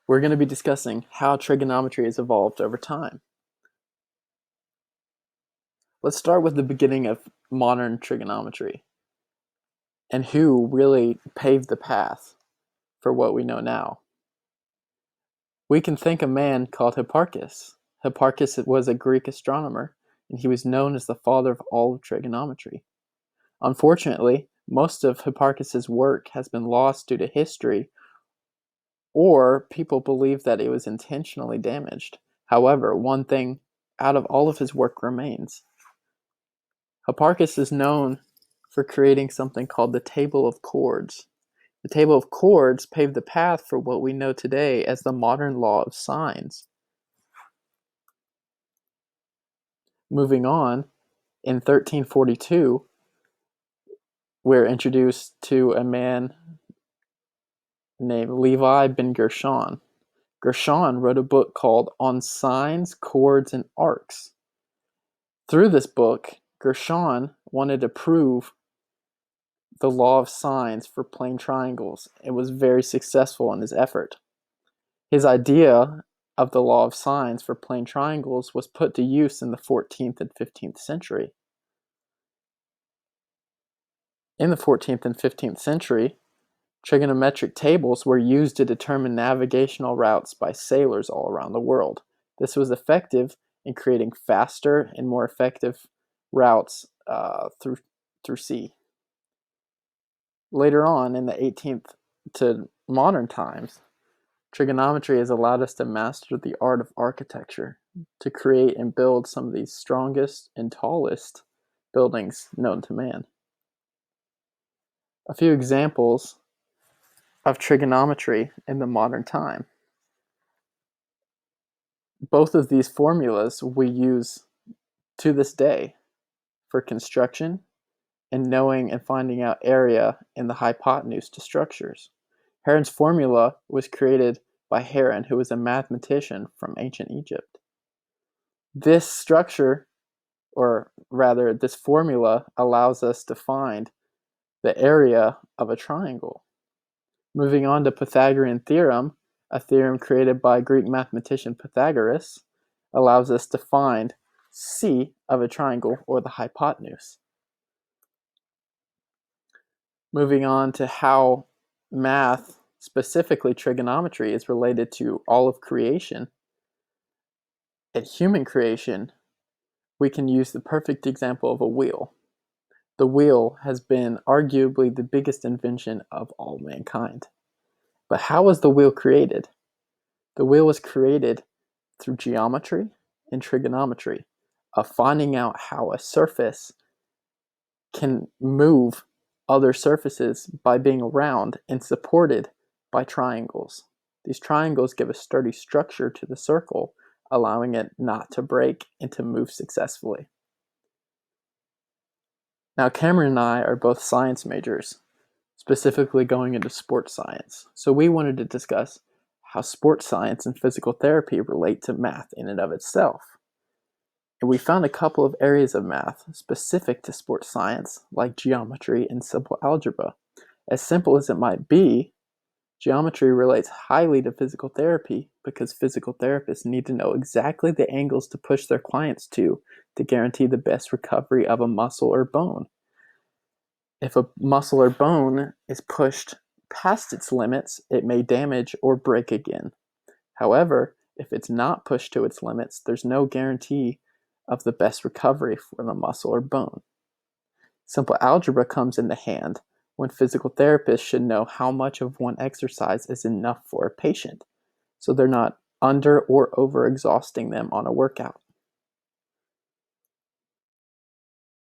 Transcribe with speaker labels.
Speaker 1: we're going to be discussing how trigonometry has evolved over time. Let's start with the beginning of modern trigonometry and who really paved the path for what we know now. We can thank a man called Hipparchus. Hipparchus was a Greek astronomer, and he was known as the father of all of trigonometry. Unfortunately, most of Hipparchus's work has been lost due to history, or people believe that it was intentionally damaged. However, one thing out of all of his work remains. Hipparchus is known for creating something called the table of chords. The table of chords paved the path for what we know today as the modern law of sines. Moving on, in 1342, we're introduced to a man named Levi ben Gershon. Gershon wrote a book called On Sines, Chords, and Arcs. Through this book, Gershon wanted to prove the law of sines for plane triangles and was very successful in his effort. His idea of the law of sines for plane triangles was put to use in the 14th and 15th century. In the 14th and 15th century, trigonometric tables were used to determine navigational routes by sailors all around the world. This was effective in creating faster and more effective routes through sea. Later on, in the 18th to modern times, trigonometry has allowed us to master the art of architecture, to create and build some of the strongest and tallest buildings known to man. A few examples of trigonometry in the modern time. Both of these formulas we use to this day for construction and knowing and finding out area in the hypotenuse to structures. Heron's formula was created by Heron, who was a mathematician from ancient Egypt. This structure, or rather this formula, allows us to find the area of a triangle. Moving on to Pythagorean theorem, a theorem created by Greek mathematician Pythagoras, allows us to find C of a triangle, or the hypotenuse. Moving on to how math, specifically trigonometry, is related to all of creation. At human creation, we can use the perfect example of a wheel. The wheel has been arguably the biggest invention of all mankind. But how was the wheel created? The wheel was created through geometry and trigonometry, of finding out how a surface can move other surfaces by being round and supported by triangles. These triangles give a sturdy structure to the circle, allowing it not to break and to move successfully. Now, Cameron and I are both science majors, specifically going into sports science. So we wanted to discuss how sports science and physical therapy relate to math in and of itself. And we found a couple of areas of math specific to sports science, like geometry and simple algebra. As simple as it might be, geometry relates highly to physical therapy because physical therapists need to know exactly the angles to push their clients to guarantee the best recovery of a muscle or bone. If a muscle or bone is pushed past its limits, it may damage or break again. However, if it's not pushed to its limits, there's no guarantee of the best recovery for the muscle or bone. Simple algebra comes into hand when physical therapists should know how much of one exercise is enough for a patient, so they're not under or over exhausting them on a workout.